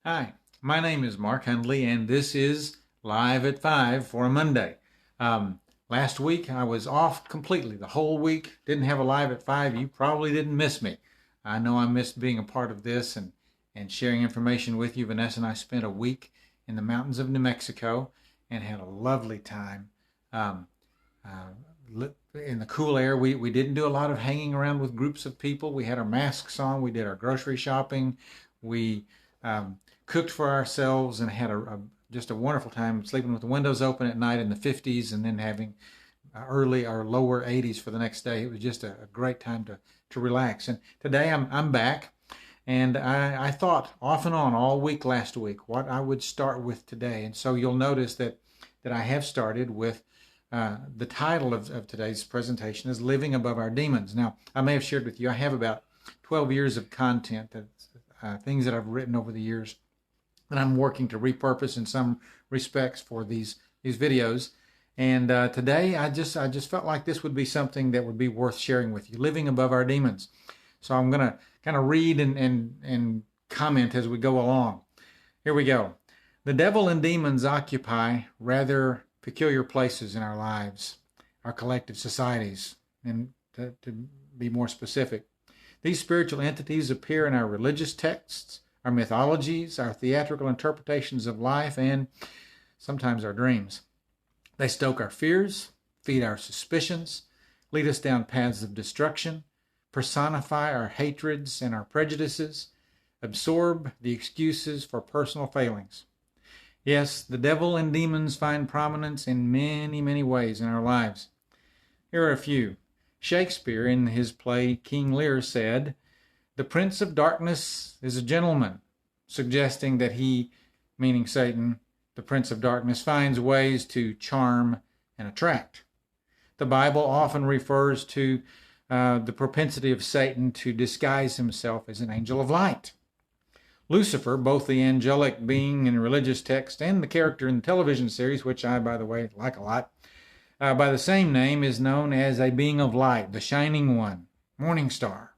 Hi, my name is Mark Hundley, and this is Live at 5 for a Monday. Last week I was off completely the whole week, didn't have a Live at 5. You probably didn't miss me. I know I missed being a part of this and sharing information with you. Vanessa and I spent a week in the mountains of New Mexico and had a lovely time. Um, in the cool air, we didn't do a lot of hanging around with groups of people. We had our masks on, we did our grocery shopping, we um, cooked for ourselves and had just a wonderful time sleeping with the windows open at night in the 50s and then having early or lower 80s for the next day. It was just a great time to relax. And today I'm back, and I thought off and on all week last week what I would start with today. And so you'll notice that I have started with the title of today's presentation is Living Above Our Demons. Now, I may have shared with you, I have about 12 years of content, things that I've written over the years that I'm working to repurpose in some respects for these videos. And today I just felt like this would be something that would be worth sharing with you, Living Above Our Demons. So I'm going to kind of read and comment as we go along. Here we go. The devil and demons occupy rather peculiar places in our lives, our collective societies, and to be more specific. These spiritual entities appear in our religious texts, our mythologies, our theatrical interpretations of life, and sometimes our dreams. They stoke our fears, feed our suspicions, lead us down paths of destruction, personify our hatreds and our prejudices, absorb the excuses for personal failings. Yes, the devil and demons find prominence in many, many ways in our lives. Here are a few. Shakespeare, in his play King Lear, said, "The prince of darkness is a gentleman," suggesting that he, meaning Satan, the prince of darkness, finds ways to charm and attract. The Bible often refers to the propensity of Satan to disguise himself as an angel of light. Lucifer, both the angelic being in religious text and the character in the television series, which I, by the way, like a lot, by the same name, is known as a being of light, the shining one, morning star.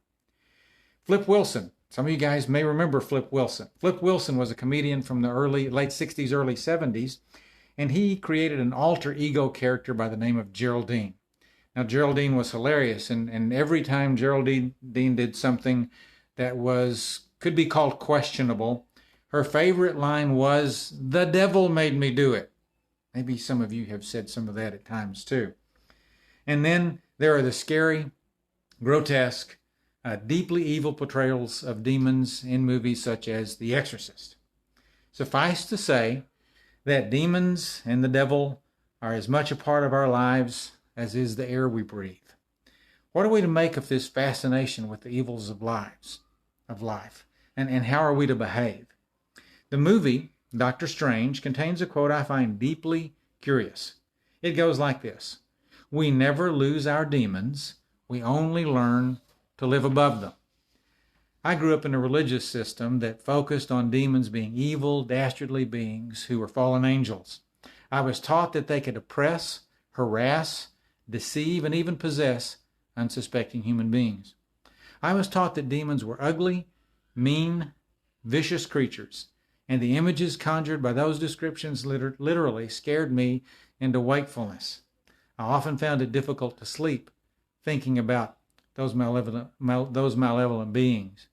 Flip Wilson. Some of you guys may remember Flip Wilson. Flip Wilson was a comedian from the late 60s, early 70s, and he created an alter ego character by the name of Geraldine. Now, Geraldine was hilarious, and every time Geraldine did something that could be called questionable, her favorite line was, "The devil made me do it." Maybe some of you have said some of that at times too. And then there are the scary, grotesque, deeply evil portrayals of demons in movies such as The Exorcist. Suffice to say that demons and the devil are as much a part of our lives as is the air we breathe. What are we to make of this fascination with the evils of life? And how are we to behave? The movie, Doctor Strange, contains a quote I find deeply curious. It goes like this: "We never lose our demons, we only learn to live above them." I grew up in a religious system that focused on demons being evil, dastardly beings who were fallen angels. I was taught that they could oppress, harass, deceive, and even possess unsuspecting human beings. I was taught that demons were ugly, mean, vicious creatures, and the images conjured by those descriptions literally scared me into wakefulness. I often found it difficult to sleep thinking about those malevolent beings.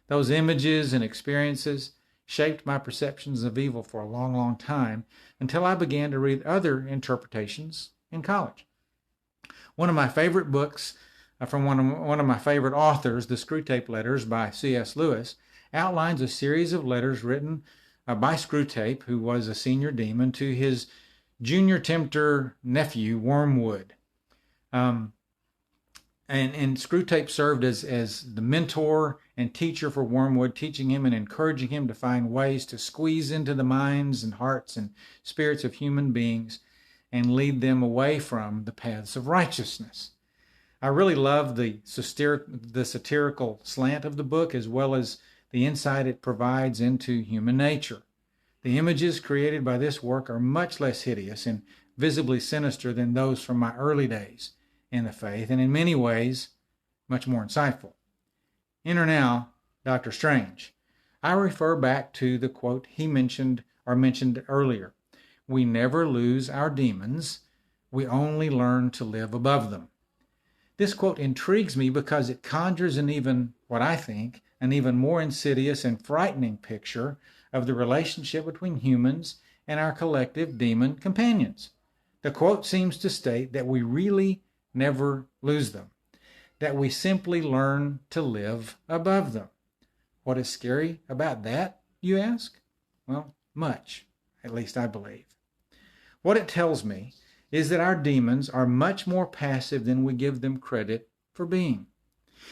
Those images and experiences shaped my perceptions of evil for a long, long time until I began to read other interpretations in college. One of my favorite books from one of my favorite authors, The Screwtape Letters by C.S. Lewis, outlines a series of letters written by Screwtape, who was a senior demon, to his junior tempter nephew, Wormwood. And Screwtape served as the mentor and teacher for Wormwood, teaching him and encouraging him to find ways to squeeze into the minds and hearts and spirits of human beings and lead them away from the paths of righteousness. I really love the satirical slant of the book, as well as the insight it provides into human nature. The images created by this work are much less hideous and visibly sinister than those from my early days in the faith, and in many ways, much more insightful. Enter now Dr. Strange. I refer back to the quote he mentioned earlier. We never lose our demons. We only learn to live above them. This quote intrigues me because it conjures what I think, an even more insidious and frightening picture of the relationship between humans and our collective demon companions. The quote seems to state that we really never lose them, that we simply learn to live above them. What is scary about that, you ask? Well, much, at least I believe. What it tells me is that our demons are much more passive than we give them credit for being.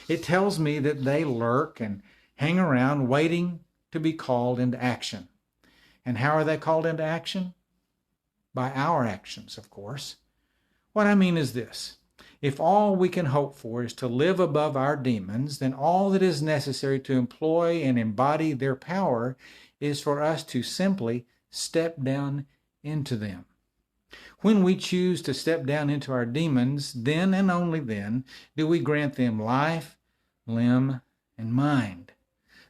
It tells me that they lurk and hang around waiting to be called into action. And how are they called into action? By our actions, of course. What I mean is this. If all we can hope for is to live above our demons, then all that is necessary to employ and embody their power is for us to simply step down into them. When we choose to step down into our demons, then and only then do we grant them life, limb, and mind.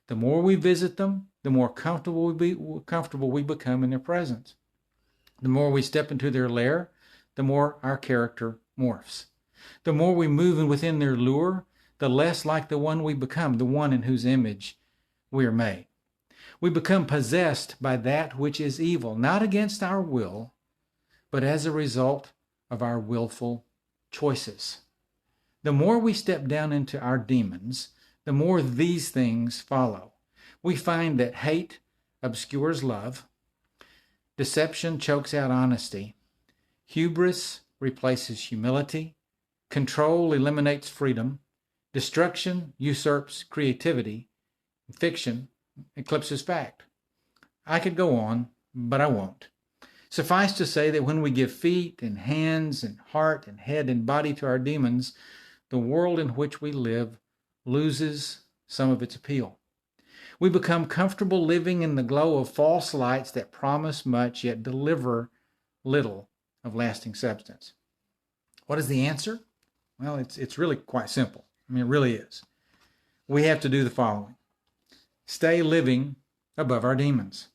The more we visit them, the more comfortable we become in their presence. The more we step into their lair, the more our character morphs. The more we move within their lure, the less like the one we become, the one in whose image we are made. We become possessed by that which is evil, not against our will, but as a result of our willful choices. The more we step down into our demons, the more these things follow. We find that hate obscures love, deception chokes out honesty, hubris replaces humility, control eliminates freedom, destruction usurps creativity, and fiction eclipses fact. I could go on, but I won't. Suffice to say that when we give feet and hands and heart and head and body to our demons, the world in which we live loses some of its appeal. We become comfortable living in the glow of false lights that promise much yet deliver little of lasting substance. What is the answer? Well, it's really quite simple. It really is. We have to do the following. Stay living above our demons.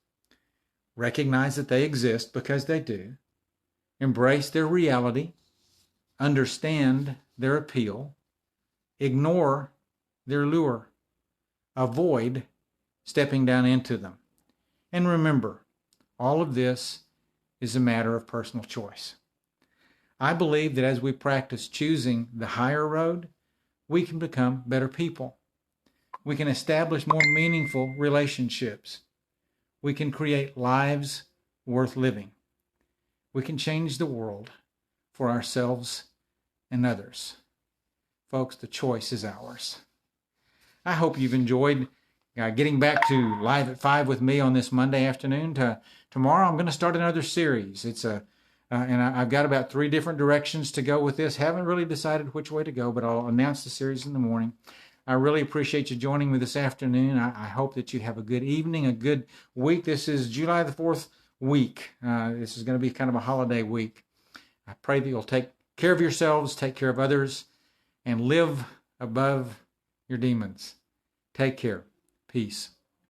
Recognize that they exist because they do. Embrace their reality. Understand their appeal. Ignore their lure. Avoid stepping down into them. And remember, all of this is a matter of personal choice. I believe that as we practice choosing the higher road, we can become better people. We can establish more meaningful relationships. We can create lives worth living. We can change the world for ourselves and others. Folks, the choice is ours. I hope you've enjoyed getting back to Live at 5 with me on this Monday afternoon. Tomorrow I'm going to start another series. And I've got about 3 different directions to go with this. Haven't really decided which way to go, but I'll announce the series in the morning. I really appreciate you joining me this afternoon. I hope that you have a good evening, a good week. This is July the 4th week. This is going to be kind of a holiday week. I pray that you'll take care of yourselves, take care of others, and live above your demons. Take care. Peace.